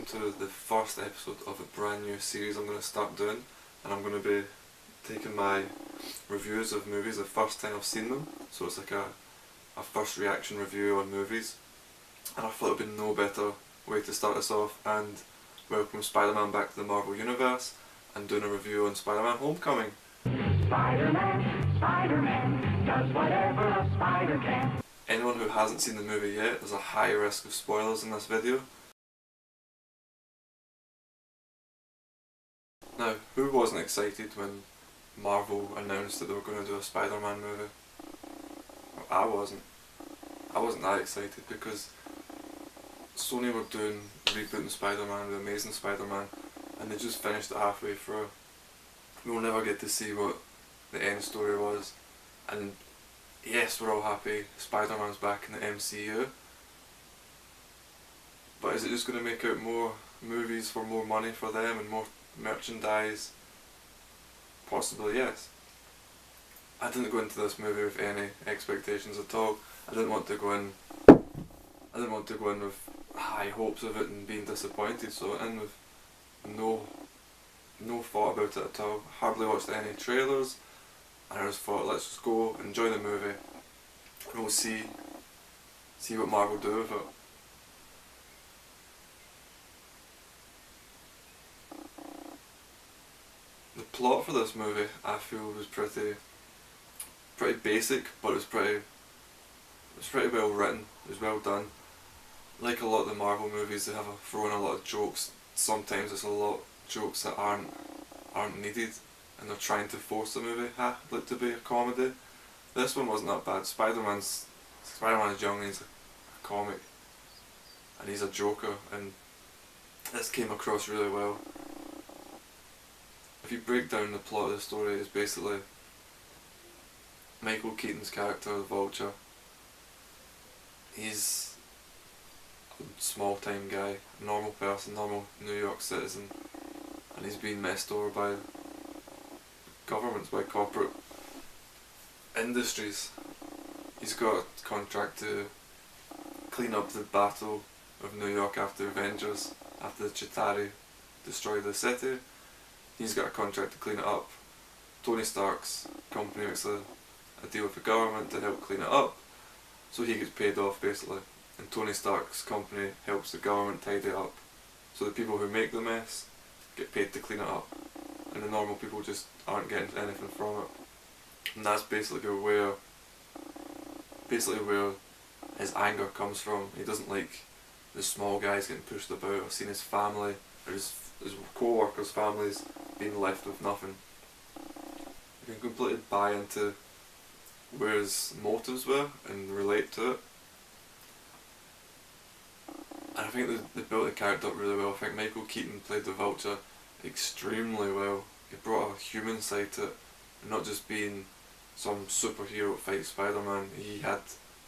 to the first episode of a brand new series I'm going to start doing, and I'm going to be taking my reviews of movies the first time I've seen them, so it's like a first reaction review on movies, and I thought it would be no better way to start this off and welcome Spider-Man back to the Marvel Universe and doing a review on Spider-Man Homecoming. Spider-Man does whatever a spider can. Anyone who hasn't seen the movie yet, there's a high risk of spoilers in this video. Now, who wasn't excited when Marvel announced that they were going to do a Spider-Man movie? Well, I wasn't. I wasn't that excited because Sony were doing rebooting Spider-Man, The Amazing Spider-Man, and they just finished it halfway through. We'll never get to see what the end story was, and yes, we're all happy Spider-Man's back in the MCU, but is it just going to make out more movies for more money for them and more merchandise? Possibly yes. I didn't go into this movie with any expectations at all. I didn't want to go in with high hopes of it and being disappointed, so I went in with no thought about it at all. Hardly watched any trailers, and I just thought, let's just go enjoy the movie and we'll see what Marvel do with it. The plot for this movie, I feel, was pretty basic, but it was pretty well written. It was well done. Like a lot of the Marvel movies, they have thrown a lot of jokes. Sometimes it's a lot of jokes that aren't needed, and they're trying to force the movie to be a comedy. This one wasn't that bad. Spider-Man is young and he's a comic, and he's a joker, and this came across really well. If you break down the plot of the story, it's basically Michael Keaton's character, the Vulture. He's a small time guy, a normal person, normal New York citizen, and he's been messed over by governments, by corporate industries. He's got a contract to clean up the Battle of New York after Avengers, after the Chitauri destroyed the city. He's got a contract to clean it up. Tony Stark's company makes a deal with the government to help clean it up, so he gets paid off basically, and Tony Stark's company helps the government tidy it up. So the people who make the mess get paid to clean it up, and the normal people just aren't getting anything from it. And that's basically where his anger comes from. He doesn't like the small guys getting pushed about, or seeing his family or his co-workers' families being left with nothing. You can completely buy into where his motives were and relate to it. And I think they built the character up really well. I think Michael Keaton played the Vulture extremely well. He brought a human side to it, and not just being some superhero fight Spider-Man. He had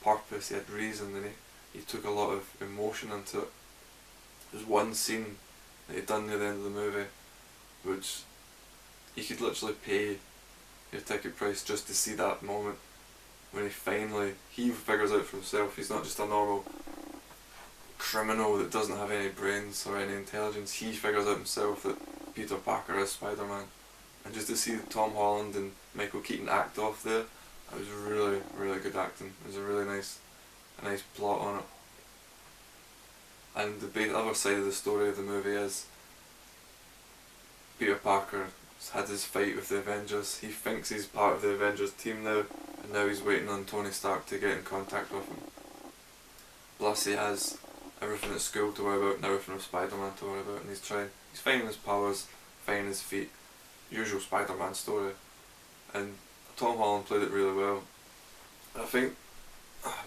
purpose, he had reason, and he took a lot of emotion into it. There's one scene that he'd done near the end of the movie which you could literally pay your ticket price just to see that moment when he figures out for himself he's not just a normal criminal that doesn't have any brains or any intelligence. He figures out himself that Peter Parker is Spider-Man, and just to see Tom Holland and Michael Keaton act off there, it was really, really good acting. It was a really nice plot on it. And the other side of the story of the movie is Peter Parker had his fight with the Avengers. He thinks he's part of the Avengers team now, and now he's waiting on Tony Stark to get in contact with him. Plus he has everything at school to worry about and everything with Spider-Man to worry about, and he's finding his powers, finding his feet. Usual Spider-Man story. And Tom Holland played it really well. I think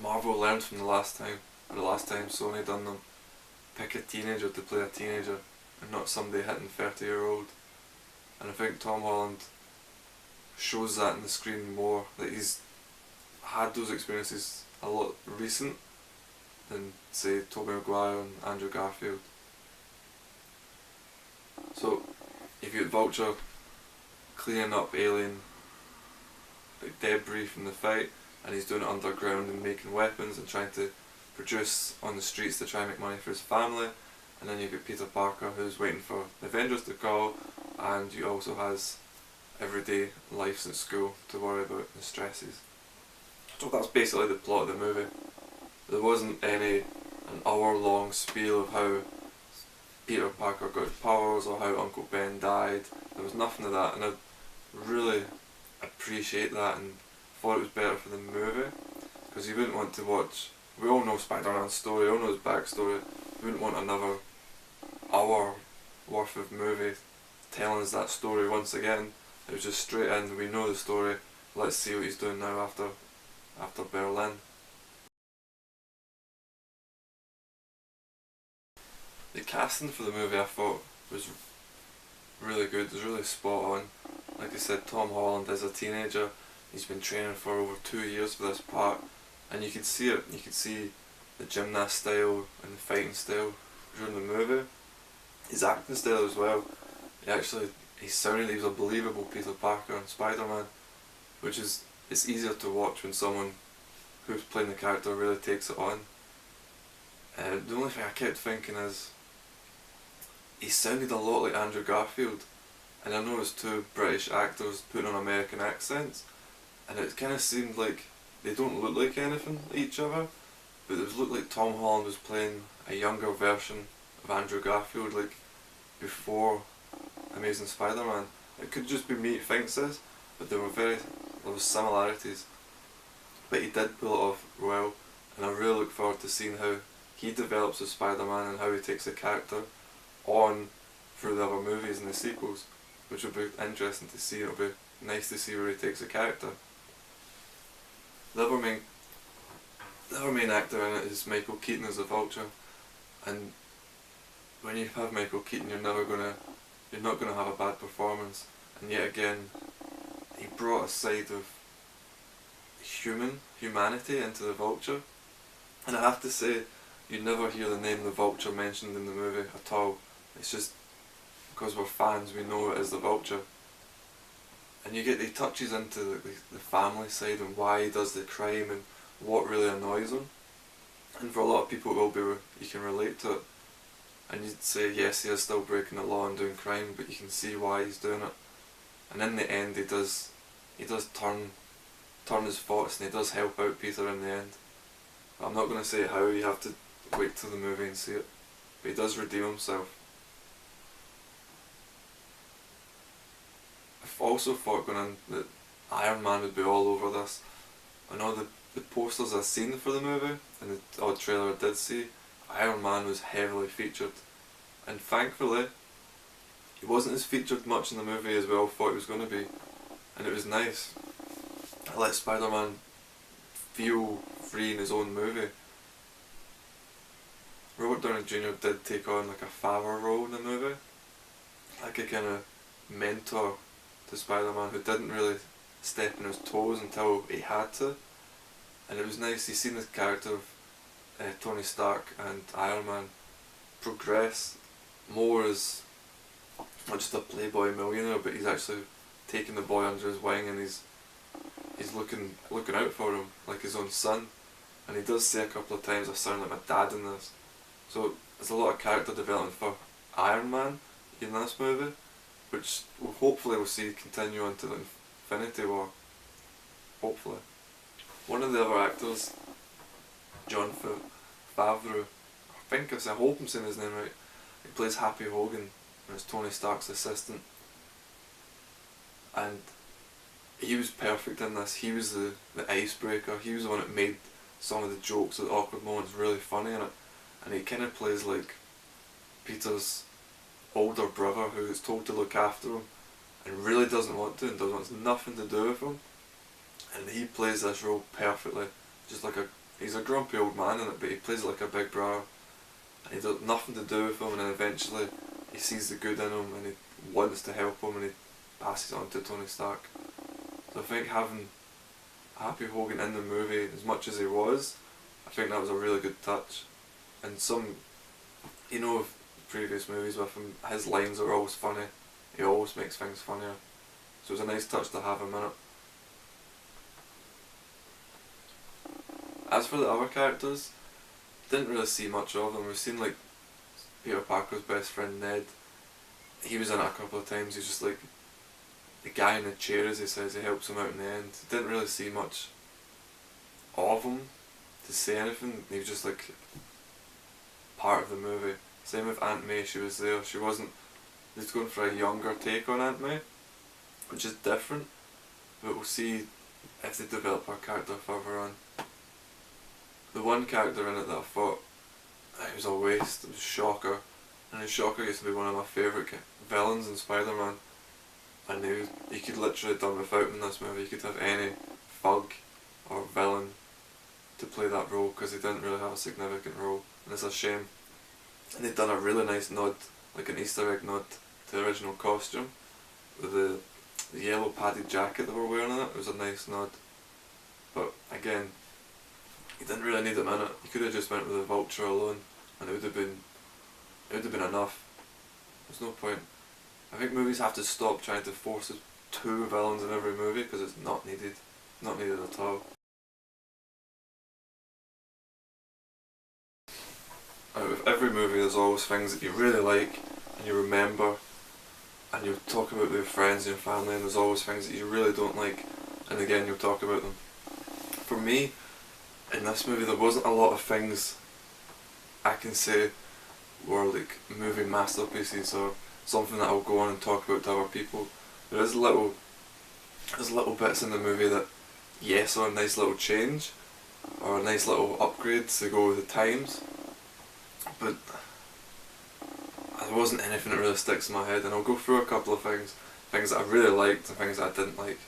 Marvel learned from the last time Sony done them. Pick a teenager to play a teenager and not somebody hitting 30-year-old. And I think Tom Holland shows that in the screen more, that he's had those experiences a lot recent than say Tobey Maguire and Andrew Garfield. So if you get Vulture cleaning up alien debris from the fight, and he's doing it underground and making weapons and trying to produce on the streets to try and make money for his family, and then you've got Peter Parker who's waiting for the Avengers to call, and you also has everyday life at school to worry about the stresses. So that's basically the plot of the movie. There wasn't an hour long spiel of how Peter Parker got his powers or how Uncle Ben died. There was nothing of that, and I really appreciate that and thought it was better for the movie, because you wouldn't want to watch, we all know Spider-Man's story, we all know his backstory, you wouldn't want another hour worth of movie telling us that story once again. It was just straight in, we know the story, let's see what he's doing now after Berlin. The casting for the movie I thought was really good, it was really spot on. Like I said, Tom Holland as a teenager, he's been training for over 2 years for this part, and you could see it, you could see the gymnast style and the fighting style during the movie. His acting style as well, he sounded, he was a believable Peter Parker and Spider-Man, which is, it's easier to watch when someone who's playing the character really takes it on. The only thing I kept thinking is, he sounded a lot like Andrew Garfield, and I know it's two British actors putting on American accents, and it kind of seemed like they don't look like anything like each other, but it looked like Tom Holland was playing a younger version of Andrew Garfield, like before Amazing Spider-Man. It could just be me who thinks this, but there was similarities. But he did pull it off well, and I really look forward to seeing how he develops as Spider-Man and how he takes the character on through the other movies and the sequels, which will be interesting to see. It'll be nice to see where he takes the character. The other main actor in it is Michael Keaton as the Vulture, and when you have Michael Keaton, you're not gonna have a bad performance. And yet again, he brought a side of humanity into the Vulture, and I have to say, you never hear the name the Vulture mentioned in the movie at all. It's just because we're fans, we know it is the Vulture. And he touches into the family side and why he does the crime and what really annoys him. And for a lot of people, it will be, you can relate to it. And you'd say, yes, he is still breaking the law and doing crime, but you can see why he's doing it. And in the end, he does turn his thoughts, and he does help out Peter in the end. But I'm not going to say how, you have to wait till the movie and see it. But he does redeem himself. I've also thought going in that Iron Man would be all over this. I know the posters I've seen for the movie, and the odd trailer I did see, Iron Man was heavily featured. And thankfully, he wasn't as featured much in the movie as we all thought he was going to be. And it was nice. I let Spider-Man feel free in his own movie. Robert Downey Jr. did take on like a father role in the movie, like a kind of mentor to Spider-Man who didn't really step on his toes until he had to. And it was nice, you seen the character of Tony Stark and Iron Man progress more as not just a playboy millionaire, but he's actually taking the boy under his wing, and he's looking out for him like his own son. And he does say a couple of times, I sound like my dad in this. So there's a lot of character development for Iron Man in this movie, which hopefully we'll see continue on to the Infinity War. Hopefully. One of the other actors, John Favreau, I hope I'm saying his name right, he plays Happy Hogan, and it's Tony Stark's assistant. And he was perfect in this. He was the icebreaker. He was the one that made some of the jokes, the awkward moments really funny in it. And he kind of plays like Peter's older brother who is told to look after him and really doesn't want to and wants nothing to do with him. And he plays this role perfectly. Just like he's a grumpy old man in it, but he plays like a big brother. And he does nothing to do with him, and then eventually he sees the good in him and he wants to help him, and he passes it on to Tony Stark. So I think having Happy Hogan in the movie as much as he was, I think that was a really good touch. And of previous movies with him, his lines are always funny. He always makes things funnier. So it was a nice touch to have him in it. As for the other characters, didn't really see much of them. We've seen like Peter Parker's best friend Ned, he was in it a couple of times. He's just like the guy in the chair, as he says. He helps him out in the end. Didn't really see much of him to say anything. He was just like part of the movie. Same with Aunt May. She was there. She wasn't. Just going for a younger take on Aunt May, which is different. But we'll see if they develop her character further on. The one character in it that I thought it was a waste, it was Shocker. And Shocker used to be one of my favourite villains in Spider-Man. And you could literally have done without him in this movie. You could have any thug or villain to play that role, because he didn't really have a significant role. And it's a shame. And they'd done a really nice nod, like an Easter egg nod to the original costume. With the yellow padded jacket they were wearing in it. It was a nice nod. But again, you didn't really need him in it. You could have just went with the Vulture alone, and it would have been enough. There's no point. I think movies have to stop trying to force two villains in every movie, because it's not needed. Not needed at all. Out of every movie, there's always things that you really like and you remember, and you'll talk about with your friends and your family, and there's always things that you really don't like, and again you'll talk about them. For me, in this movie, there wasn't a lot of things I can say were like movie masterpieces or something that I'll go on and talk about to other people. There's little bits in the movie that, yes, are a nice little change or a nice little upgrade to go with the times, but there wasn't anything that really sticks in my head. And I'll go through a couple of things that I really liked and things that I didn't like.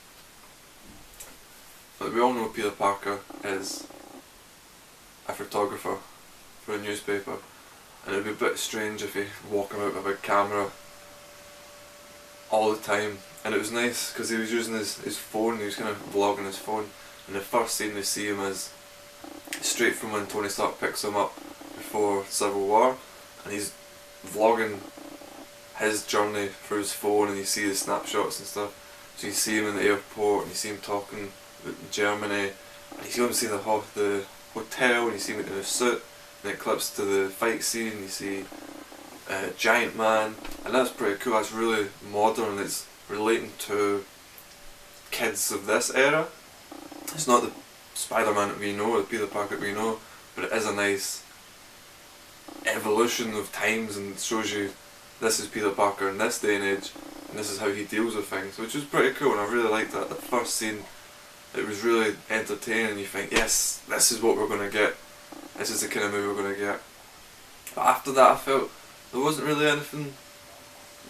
But we all know Peter Parker is a photographer for a newspaper, and it would be a bit strange if he walking about with a big camera all the time. And it was nice because he was using his phone, he was kind of vlogging his phone, and the first scene we see him is straight from when Tony Stark picks him up before Civil War, and he's vlogging his journey through his phone, and you see the snapshots and stuff. So you see him in the airport, and you see him talking about Germany, and you see him see the hotel, and you see him in his suit, and it clips to the fight scene, and you see Giant Man, and that's pretty cool. That's really modern. It's relating to kids of this era. It's not the Spider-Man that we know, the Peter Parker that we know, but it is a nice evolution of times, and shows you this is Peter Parker in this day and age, and this is how he deals with things, which is pretty cool. And I really liked that. The first scene, it was really entertaining. You think, yes, this is what we're going to get. This is the kind of movie we're going to get. But after that, I felt there wasn't really anything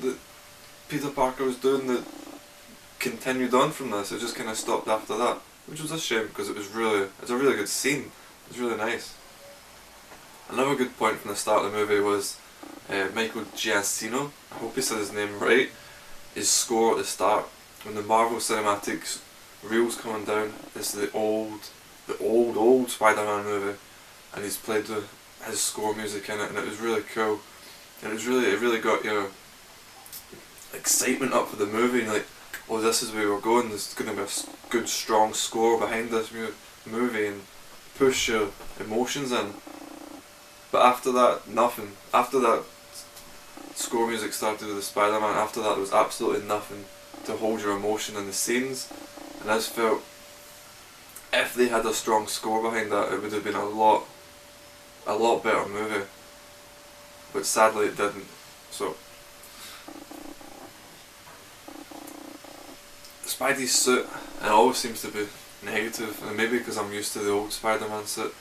that Peter Parker was doing that continued on from this. It just kind of stopped after that, which was a shame, because it's a really good scene. It's really nice. Another good point from the start of the movie was Michael Giacchino, I hope he said his name right, his score at the start, when the Marvel Cinematics reels coming down. This is the old Spider-Man movie, and he's played his score music in it, and it was really cool. And it really got your excitement up for the movie, and like, oh, this is where we're going, there's going to be a good strong score behind this movie, and push your emotions in. But after that, nothing. After that score music started with the Spider-Man, after that there was absolutely nothing to hold your emotion in the scenes. And I just felt, if they had a strong score behind that, it would have been a lot better movie. But sadly it didn't. So Spidey's suit, it always seems to be negative, and maybe because I'm used to the old Spider-Man suit.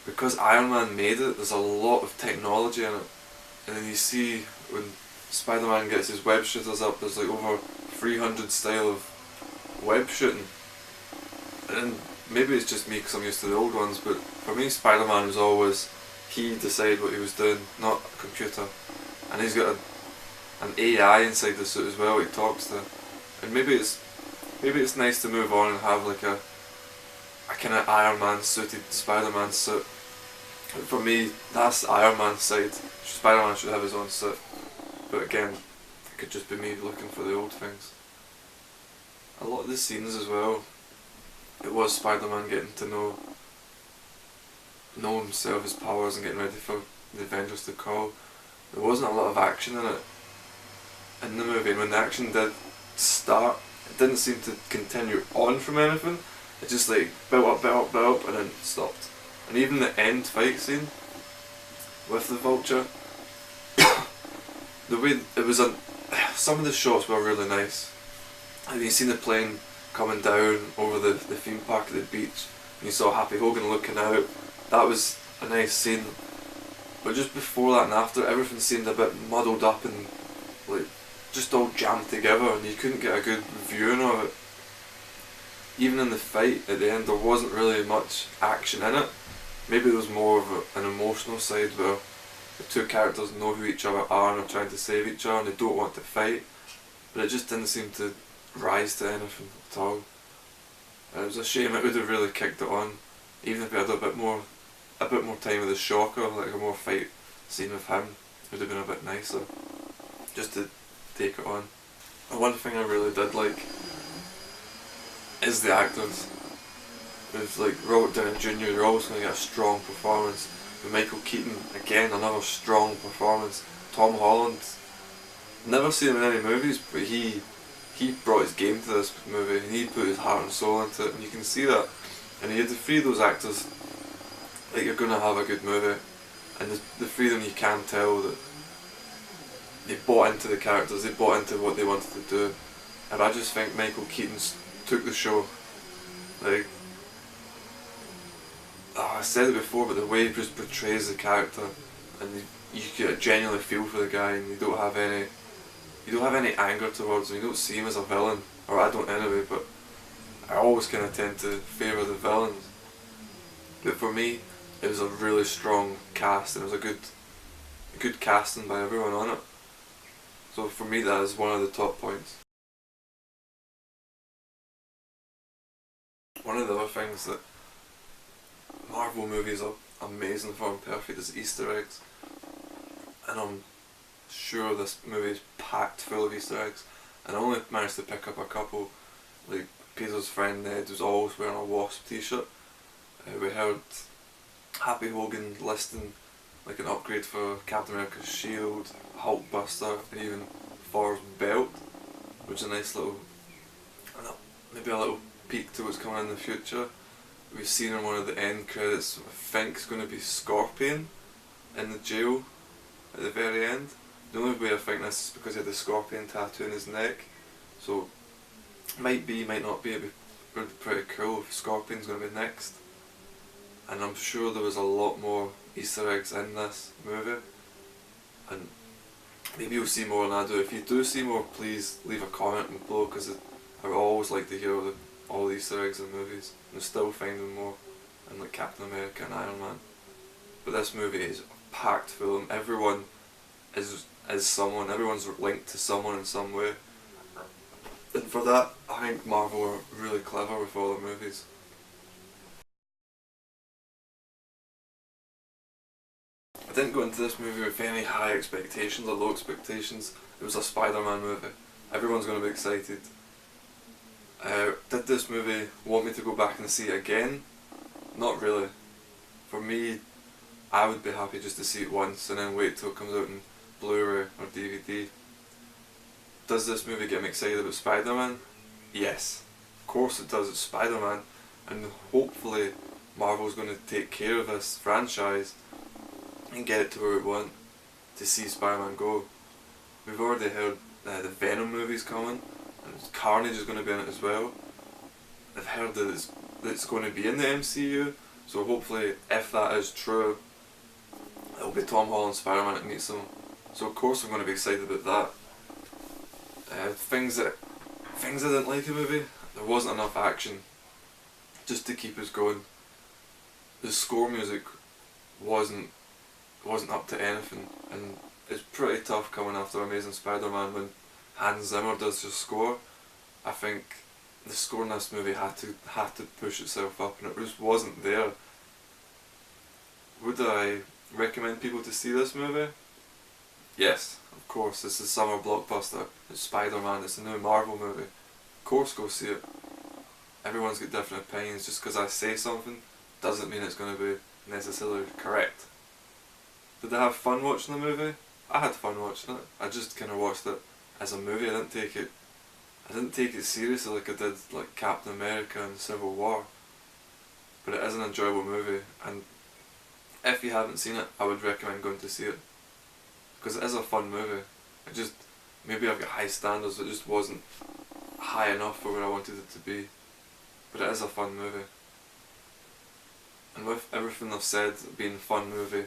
Because Iron Man made it, there's a lot of technology in it. And then you see when Spider-Man gets his web shooters up, there's like over 300 style of web shooting. And maybe it's just me because I'm used to the old ones, but for me Spider-Man was always, he decided what he was doing, not a computer. And he's got an AI inside the suit as well he talks to. And maybe it's nice to move on and have like a kind of Iron Man suited Spider-Man suit. But for me, that's the Iron Man side. Spider-Man should have his own suit. But again, it could just be me looking for the old things. A lot of the scenes as well, it was Spider-Man getting to know himself, his powers, and getting ready for the Avengers to call. there wasn't a lot of action in it in the movie, and when the action did start, it didn't seem to continue on from anything. It just like built up, built up, built up, and then stopped. And even the end fight scene with the vulture, the way it was some of the shots were really nice. And you seen the plane coming down over the theme park at the beach, and you saw Happy Hogan looking out. That was a nice scene. But just before that and after, everything seemed a bit muddled up and like just all jammed together, and you couldn't get a good viewing of it. Even in the fight at the end, there wasn't really much action in it. Maybe there was more of an emotional side where the two characters know who each other are and are trying to save each other and they don't want to fight, but it just didn't seem to rise to anything at all. And it was a shame. It would have really kicked it on, even if we had a bit more time with the Shocker, like a more fight scene with him. It would have been a bit nicer, just to take it on. And one thing I really did like is the actors. With like Robert Downey Jr., you're always going to get a strong performance. With Michael Keaton, again another strong performance. Tom Holland, never seen him in any movies, but he brought his game to this movie, and he put his heart and soul into it, and you can see that. And you had the three of those actors, like you're going to have a good movie, and the three of them, you can tell that they bought into the characters, they bought into what they wanted to do, and I just think Michael Keaton took the show. Like, I said it before, but the way he just portrays the character, and you get a genuinely feel for the guy, and you don't have any anger towards him. You don't see him as a villain, or I don't anyway. But I always kind of tend to favour the villains. But for me, it was a really strong cast, and it was a good casting by everyone on it. So for me, that is one of the top points. One of the other things that Marvel movies are amazing for and perfect is Easter eggs, and I'm sure this movie is packed full of Easter eggs, and I only managed to pick up a couple. Like Peter's friend Ned was always wearing a Wasp t-shirt. We heard Happy Hogan listing like an upgrade for Captain America's shield, Hulkbuster, and even Thor's belt, which is a nice little, maybe a little peek to what's coming in the future. We've seen in one of the end credits, I think it's going to be Scorpion in the jail at the very end. The only way I think this is because he had the Scorpion tattoo in his neck, so might be, might not be. It'd be pretty cool if Scorpion's going to be next. And I'm sure there was a lot more Easter eggs in this movie, and maybe you'll see more than I do. If you do see more, please leave a comment below, because I would always like to hear all the Easter eggs in movies, and still finding more in like Captain America and Iron Man. But this movie is packed full, and everyone is someone, everyone's linked to someone in some way. And for that, I think Marvel are really clever with all their movies. I didn't go into this movie with any high expectations or low expectations. It was a Spider-Man movie. Everyone's going to be excited. Did this movie want me to go back and see it again? Not really. For me, I would be happy just to see it once and then wait till it comes out in Blu-ray or DVD. Does this movie get me excited about Spider-Man? Yes. Of course it does, it's Spider-Man, and hopefully Marvel's going to take care of this franchise and get it to where we want to see Spider-Man go. We've already heard the Venom movie's coming, and Carnage is going to be in it as well. I've heard that it's going to be in the MCU, so hopefully, if that is true, it'll be Tom Holland Spider-Man that meets him. So of course I'm going to be excited about that. Things I didn't like in the movie, there wasn't enough action just to keep us going. The score music wasn't up to anything, and it's pretty tough coming after Amazing Spider-Man when Hans Zimmer does your score. I think the score in this movie had to push itself up, and it just wasn't there. Would I recommend people to see this movie? Yes, of course. It's a summer blockbuster. It's Spider-Man. It's a new Marvel movie. Of course, go see it. Everyone's got different opinions. Just because I say something doesn't mean it's going to be necessarily correct. Did I have fun watching the movie? I had fun watching it. I just kind of watched it as a movie. I didn't take it seriously like I did like Captain America and Civil War. But it is an enjoyable movie, and if you haven't seen it, I would recommend going to see it, because it is a fun movie. It just, maybe I've got high standards, it just wasn't high enough for where I wanted it to be. But it is a fun movie. And with everything I've said being a fun movie,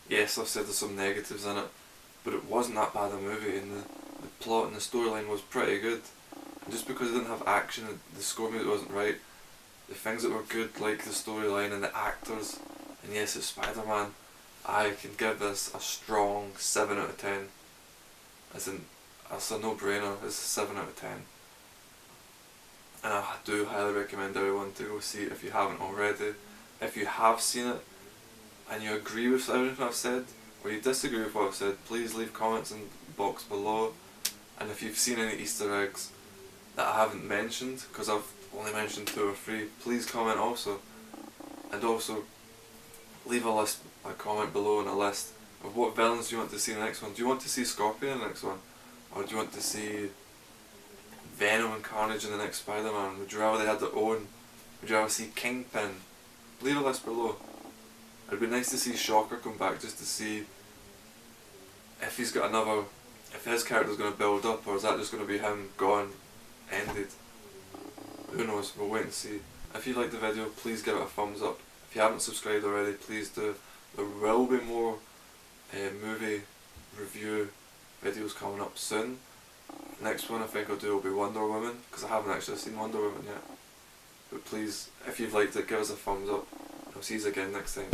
yes, I've said there's some negatives in it, but it wasn't that bad a movie, and the plot and the storyline was pretty good. And just because it didn't have action, the score maybe wasn't right, the things that were good, like the storyline and the actors, and yes, it's Spider-Man, I can give this a strong 7 out of 10. As in, it's a no-brainer, it's a 7 out of 10. And I do highly recommend everyone to go see it if you haven't already. If you have seen it, and you agree with everything I've said, or you disagree with what I've said, please leave comments in the box below. And if you've seen any Easter eggs that I haven't mentioned, because I've only mentioned 2 or 3, please comment also. And also, leave a comment below on a list of what villains do you want to see in the next one. Do you want to see Scorpion in the next one? Or do you want to see Venom and Carnage in the next Spider-Man? Would you rather they had their own? Would you rather see Kingpin? Leave a list below. It'd be nice to see Shocker come back, just to see if he's got another, if his character's going to build up, or is that just going to be him gone, ended? Who knows, we'll wait and see. If you liked the video, please give it a thumbs up. If you haven't subscribed already, please do. There will be more movie review videos coming up soon. Next one I think I'll do will be Wonder Woman, because I haven't actually seen Wonder Woman yet. But please, if you've liked it, give us a thumbs up. I'll see you again next time.